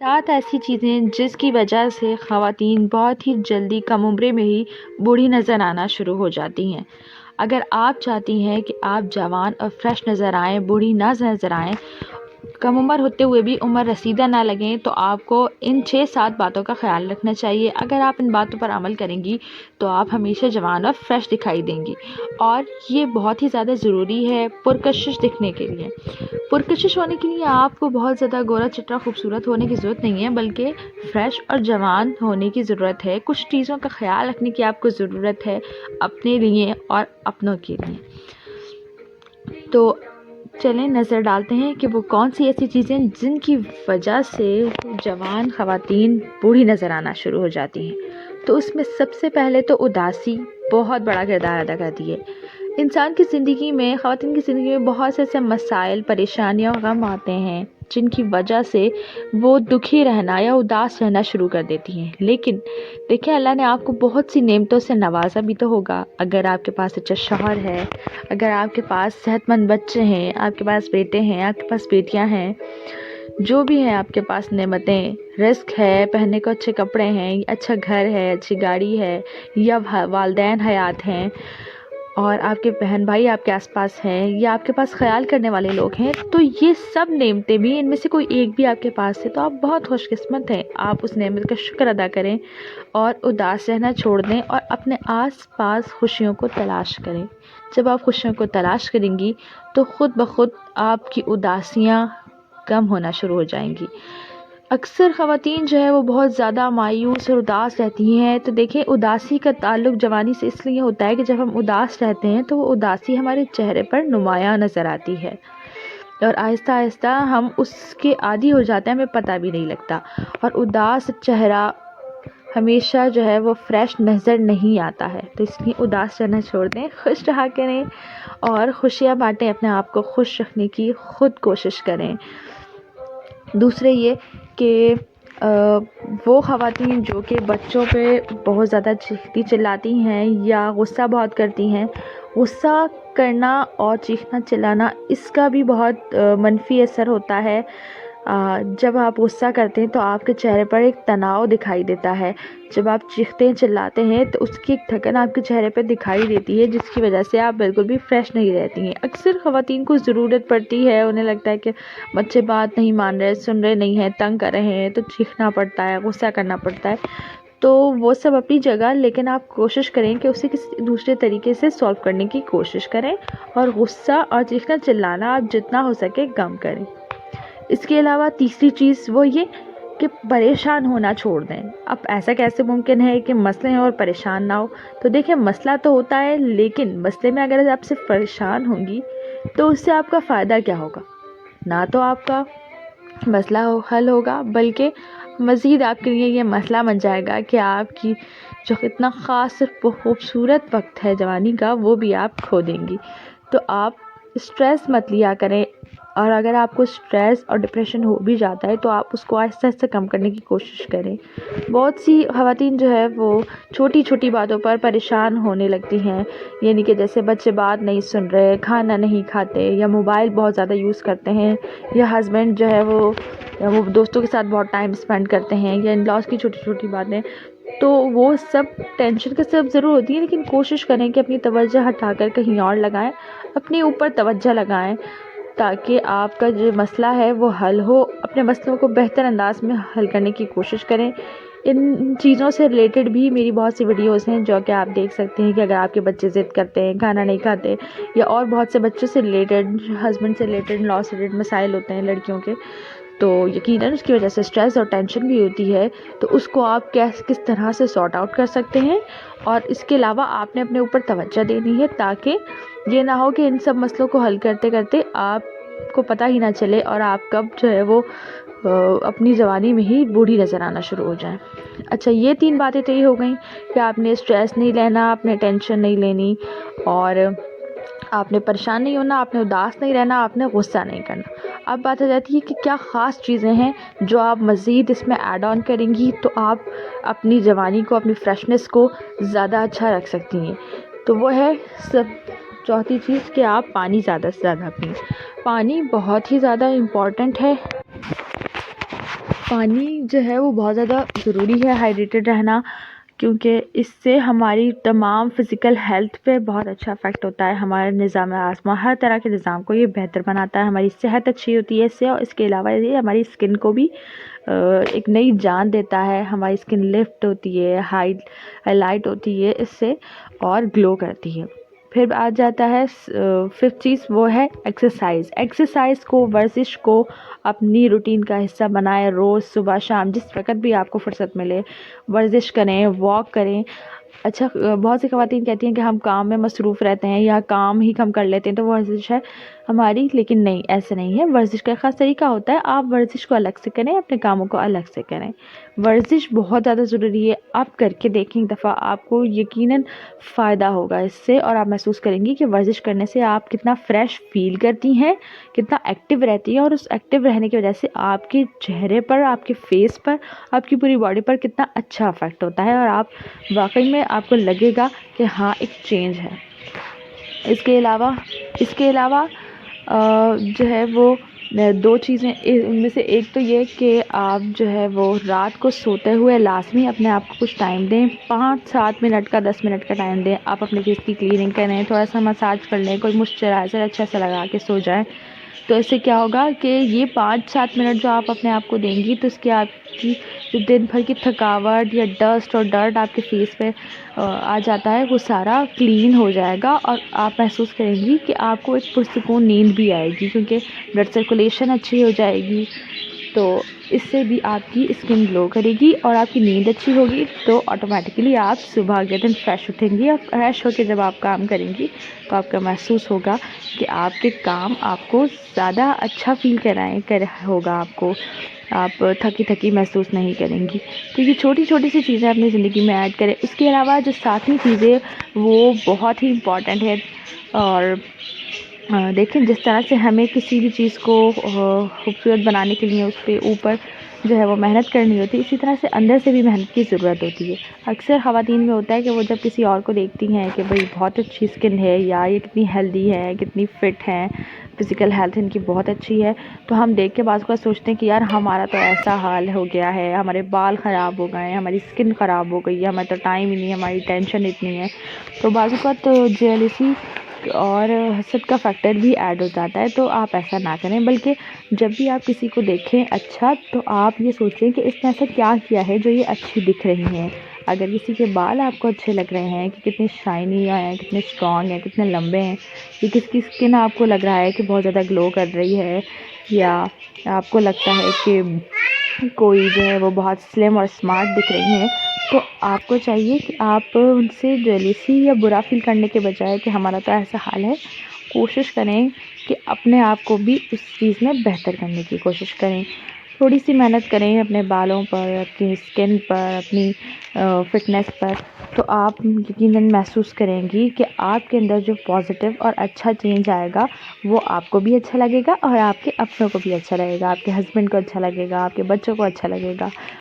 7 ایسی چیزیں جس کی وجہ سے خواتین بہت ہی جلدی کم عمرے میں ہی بوڑھی نظر آنا شروع ہو جاتی ہیں۔ اگر آپ چاہتی ہیں کہ آپ جوان اور فریش نظر آئیں، بوڑھی نہ نظر آئیں، کم عمر ہوتے ہوئے بھی عمر رسیدہ نہ لگیں، تو آپ کو ان 6-7 باتوں کا خیال رکھنا چاہیے۔ اگر آپ ان باتوں پر عمل کریں گی تو آپ ہمیشہ جوان اور فریش دکھائی دیں گی، اور یہ بہت ہی زیادہ ضروری ہے پرکشش دکھنے کے لیے۔ پرکشش ہونے کے لیے آپ کو بہت زیادہ گورا چٹا خوبصورت ہونے کی ضرورت نہیں ہے، بلکہ فریش اور جوان ہونے کی ضرورت ہے۔ کچھ چیزوں کا خیال رکھنے کی آپ کو ضرورت ہے اپنے لیے اور اپنوں کے لیے۔ تو چلیں نظر ڈالتے ہیں کہ وہ کون سی ایسی چیزیں جن کی وجہ سے جوان خواتین بوڑھی نظر آنا شروع ہو جاتی ہیں۔ تو اس میں سب سے پہلے تو اداسی بہت بڑا کردار ادا کرتی ہے۔ انسان کی زندگی میں، خواتین کی زندگی میں بہت سے ایسے مسائل، پریشانیاں، غم آتے ہیں جن کی وجہ سے وہ دکھی رہنا یا اداس رہنا شروع کر دیتی ہیں۔ لیکن دیکھیں، اللہ نے آپ کو بہت سی نعمتوں سے نوازا بھی تو ہوگا۔ اگر آپ کے پاس اچھا شوہر ہے، اگر آپ کے پاس صحت مند بچے ہیں، آپ کے پاس بیٹے ہیں، آپ کے پاس بیٹیاں ہیں، جو بھی ہیں آپ کے پاس نعمتیں، رزق ہے، پہننے کو اچھے کپڑے ہیں، اچھا گھر ہے، اچھی گاڑی ہے، یا والدین حیات ہیں، اور آپ کے بہن بھائی آپ کے آس پاس ہیں، یا آپ کے پاس خیال کرنے والے لوگ ہیں، تو یہ سب نعمتیں بھی، ان میں سے کوئی ایک بھی آپ کے پاس ہے تو آپ بہت خوش قسمت ہیں۔ آپ اس نعمت کا شکر ادا کریں اور اداس رہنا چھوڑ دیں، اور اپنے آس پاس خوشیوں کو تلاش کریں۔ جب آپ خوشیوں کو تلاش کریں گی تو خود بخود آپ کی اداسیاں کم ہونا شروع ہو جائیں گی۔ اکثر خواتین جو ہے وہ بہت زیادہ مایوس اور اداس رہتی ہیں۔ تو دیکھیں، اداسی کا تعلق جوانی سے اس لیے ہوتا ہے کہ جب ہم اداس رہتے ہیں تو وہ اداسی ہمارے چہرے پر نمایاں نظر آتی ہے، اور آہستہ آہستہ ہم اس کے عادی ہو جاتے ہیں، ہمیں پتہ بھی نہیں لگتا، اور اداس چہرہ ہمیشہ جو ہے وہ فریش نظر نہیں آتا ہے۔ تو اس لیے اداس رہنا چھوڑ دیں، خوش رہا کریں اور خوشیاں بانٹیں، اپنے آپ کو خوش رکھنے کی خود کوشش کریں۔ دوسرے یہ کہ وہ خواتین جو کہ بچوں پہ بہت زیادہ چیختی چلاتی ہیں یا غصہ بہت کرتی ہیں، غصہ کرنا اور چیخنا چلانا اس کا بھی بہت منفی اثر ہوتا ہے۔ جب آپ غصہ کرتے ہیں تو آپ کے چہرے پر ایک تناؤ دکھائی دیتا ہے۔ جب آپ چیختے چلاتے ہیں تو اس کی ایک تھکن آپ کے چہرے پہ دکھائی دیتی ہے، جس کی وجہ سے آپ بالکل بھی فریش نہیں رہتی ہیں۔ اکثر خواتین کو ضرورت پڑتی ہے، انہیں لگتا ہے کہ بچے بات نہیں مان رہے، سن رہے نہیں ہیں، تنگ کر رہے ہیں، تو چیخنا پڑتا ہے، غصہ کرنا پڑتا ہے۔ تو وہ سب اپنی جگہ، لیکن آپ کوشش کریں کہ اسے کسی دوسرے طریقے سے سولو کرنے کی کوشش کریں، اور غصہ اور چیخنا چلانا آپ جتنا ہو سکے کم کریں۔ اس کے علاوہ تیسری چیز وہ یہ کہ پریشان ہونا چھوڑ دیں۔ اب ایسا کیسے ممکن ہے کہ مسئلے ہیں اور پریشان نہ ہو؟ تو دیکھیں، مسئلہ تو ہوتا ہے، لیکن مسئلے میں اگر آپ صرف پریشان ہوں گی تو اس سے آپ کا فائدہ کیا ہوگا؟ نہ تو آپ کا مسئلہ حل ہوگا، بلکہ مزید آپ کے لیے یہ مسئلہ بن جائے گا کہ آپ کی جو اتنا خاص اور خوبصورت وقت ہے جوانی کا، وہ بھی آپ کھو دیں گی۔ تو آپ اسٹریس مت لیا کریں، اور اگر آپ کو اسٹریس اور ڈپریشن ہو بھی جاتا ہے تو آپ اس کو آہستہ آہستہ کم کرنے کی کوشش کریں۔ بہت سی خواتین جو ہے وہ چھوٹی چھوٹی باتوں پر پریشان ہونے لگتی ہیں، یعنی کہ جیسے بچے بات نہیں سن رہے، کھانا نہیں کھاتے، یا موبائل بہت زیادہ یوز کرتے ہیں، یا ہسبینڈ جو ہے وہ دوستوں کے ساتھ بہت ٹائم اسپینڈ کرتے ہیں، یا ان لاس کی چھوٹی چھوٹی باتیں۔ تو وہ سب ٹینشن کا سبب ضرور ہوتی ہیں، لیکن کوشش کریں کہ اپنی توجہ ہٹا کر کہیں اور لگائیں، اپنے اوپر توجہ لگائیں، تاکہ آپ کا جو مسئلہ ہے وہ حل ہو۔ اپنے مسئلوں کو بہتر انداز میں حل کرنے کی کوشش کریں۔ ان چیزوں سے ریلیٹڈ بھی میری بہت سی ویڈیوز ہیں جو کہ آپ دیکھ سکتے ہیں، کہ اگر آپ کے بچے ضد کرتے ہیں، کھانا نہیں کھاتے، یا اور بہت سے بچوں سے ریلیٹڈ، ہسبینڈ سے ریلیٹڈ، لا سے ریلیٹڈ مسائل ہوتے ہیں لڑکیوں کے، تو یقیناً اس کی وجہ سے اسٹریس اور ٹینشن بھی ہوتی ہے، تو اس کو آپ کس طرح سے سارٹ آؤٹ کر سکتے ہیں۔ اور اس کے علاوہ آپ نے اپنے اوپر توجہ دینی ہے، تاکہ یہ نہ ہو کہ ان سب مسئلوں کو حل کرتے کرتے آپ کو پتہ ہی نہ چلے اور آپ کب جو ہے وہ اپنی جوانی میں ہی بوڑھی نظر آنا شروع ہو جائیں۔ اچھا، یہ 3 باتیں تو یہ ہو گئیں کہ آپ نے اسٹریس نہیں لینا، آپ نے ٹینشن نہیں لینی، اور آپ نے پریشان نہیں ہونا، آپ نے اداس نہیں رہنا، آپ نے غصہ نہیں کرنا۔ اب بات آ جاتی ہے کہ کیا خاص چیزیں ہیں جو آپ مزید اس میں ایڈ آن کریں گی تو آپ اپنی جوانی کو، اپنی فریشنس کو زیادہ اچھا رکھ سکتی ہیں۔ تو وہ ہے چوتھی چیز کہ آپ پانی زیادہ سے زیادہ پئیں۔ پانی بہت ہی زیادہ امپورٹنٹ ہے پانی جو ہے وہ بہت زیادہ ضروری ہے ہائیڈریٹڈ رہنا، کیونکہ اس سے ہماری تمام فزیکل ہیلتھ پہ بہت اچھا افیکٹ ہوتا ہے. ہمارے نظام ہاضمہ ہر طرح کے نظام کو یہ بہتر بناتا ہے، ہماری صحت اچھی ہوتی ہے اس سے، اور اس کے علاوہ یہ ہماری اسکن کو بھی ایک نئی جان دیتا ہے. ہماری اسکن لفٹ ہوتی ہے، ہائلائٹ ہوتی ہے اس سے، اور گلو کرتی ہے. پھر آ جاتا ہے 5th چیز، وہ ہے ایکسرسائز. ایکسرسائز کو، ورزش کو اپنی روٹین کا حصہ بنائیں. روز صبح شام جس وقت بھی آپ کو فرصت ملے ورزش کریں، واک کریں. اچھا، بہت سی خواتین کہتی ہیں کہ ہم کام میں مصروف رہتے ہیں یا کام ہی ہم کر لیتے ہیں تو وہ ورزش ہے ہماری، لیکن نہیں، ایسے نہیں ہے. ورزش کا خاص طریقہ ہوتا ہے. آپ ورزش کو الگ سے کریں، اپنے کاموں کو الگ سے کریں. ورزش بہت زیادہ ضروری ہے. آپ کر کے دیکھیں ایک دفعہ، آپ کو یقیناً فائدہ ہوگا اس سے، اور آپ محسوس کریں گی کہ ورزش کرنے سے آپ کتنا فریش فیل کرتی ہیں، کتنا ایکٹیو رہتی ہیں، اور اس ایکٹیو رہنے کی وجہ سے آپ کے چہرے پر، آپ کے فیس پر، آپ کی پوری باڈی پر کتنا اچھا افیکٹ ہوتا ہے، اور آپ واقعی میں آپ کو لگے گا کہ ہاں ایک چینج ہے. اس کے علاوہ جو ہے وہ 2 چیزیں، ان میں سے ایک تو یہ کہ آپ جو ہے وہ رات کو سوتے ہوئے لازمی اپنے آپ کو کچھ ٹائم دیں، 5-7 منٹ کا، 10 منٹ کا ٹائم دیں. آپ اپنے فیس کی کلیننگ کریں، تھوڑا سا مساج کر لیں، کوئی موئسچرائزر اچھا سا لگا کے سو جائیں. تو اس سے کیا ہوگا کہ یہ 5-7 منٹ جو آپ اپنے آپ کو دیں گی، تو اس کے آپ کی جو دن بھر کی تھکاوٹ یا ڈسٹ اور ڈرٹ آپ کے فیس پہ آ جاتا ہے، وہ سارا کلین ہو جائے گا، اور آپ محسوس کریں گی کہ آپ کو ایک پرسکون نیند بھی آئے گی، کیونکہ بلڈ سرکولیشن اچھی ہو جائے گی. تو اس سے بھی آپ کی اسکن گلو کرے گی، اور آپ کی نیند اچھی ہوگی تو آٹومیٹکلی آپ صبح کے دن فریش اٹھیں گی. اور فریش ہو کے جب آپ کام کریں گی تو آپ کا محسوس ہوگا کہ آپ کے کام آپ کو زیادہ اچھا فیل ہوگا. آپ تھکی تھکی محسوس نہیں کریں گی. تو یہ چھوٹی چھوٹی سی چیزیں اپنی زندگی میں ایڈ کریں. اس کے علاوہ جو 7ویں چیز ہے وہ بہت ہی امپورٹنٹ ہے. اور دیکھیں، جس طرح سے ہمیں کسی بھی چیز کو خوبصورت بنانے کے لیے اس پہ اوپر جو ہے وہ محنت کرنی ہوتی ہے، اسی طرح سے اندر سے بھی محنت کی ضرورت ہوتی ہے. اکثر خواتین میں ہوتا ہے کہ وہ جب کسی اور کو دیکھتی ہیں کہ بھئی بہت اچھی اسکن ہے، یا یہ کتنی ہیلدی ہے، کتنی فٹ ہے، فزیکل ہیلتھ ان کی بہت اچھی ہے، تو ہم دیکھ کے بعض اوقات سوچتے ہیں کہ یار ہمارا تو ایسا حال ہو گیا ہے، ہمارے بال خراب ہو گئے ہیں، ہماری اسکن خراب ہو گئی ہے، ہمیں تو ٹائم ہی نہیں ہے، ہماری ٹینشن اتنی ہے. تو بعض اوقات جیلسی اور حسد کا فیکٹر بھی ایڈ ہو جاتا ہے. تو آپ ایسا نہ کریں، بلکہ جب بھی آپ کسی کو دیکھیں اچھا، تو آپ یہ سوچیں کہ اس نے ایسا کیا کیا ہے جو یہ اچھی دکھ رہی ہیں. اگر کسی کے بال آپ کو اچھے لگ رہے ہیں کہ کتنے شائنی ہیں، کتنے اسٹرانگ ہیں، کتنے لمبے ہیں، یا کس کی اسکن آپ کو لگ رہا ہے کہ بہت زیادہ گلو کر رہی ہے، یا آپ کو لگتا ہے کہ کوئی جو ہے وہ بہت سلم اور اسمارٹ دکھ رہی ہیں، تو آپ کو چاہیے کہ آپ ان سے جیلسی یا برا فیل کرنے کے بجائے کہ ہمارا تو ایسا حال ہے، کوشش کریں کہ اپنے آپ کو بھی اس چیز میں بہتر کرنے کی کوشش کریں. تھوڑی سی محنت کریں اپنے بالوں پر، اپنی اسکن پر، اپنی فٹنس پر، تو آپ یقیناً محسوس کریں گی کہ آپ کے اندر جو پازیٹیو اور اچھا چینج آئے گا وہ آپ کو بھی اچھا لگے گا، اور آپ کے اپنوں کو بھی اچھا لگے گا، آپ کے ہسبینڈ کو اچھا لگے گا، آپ کے بچوں کو اچھا لگے گا.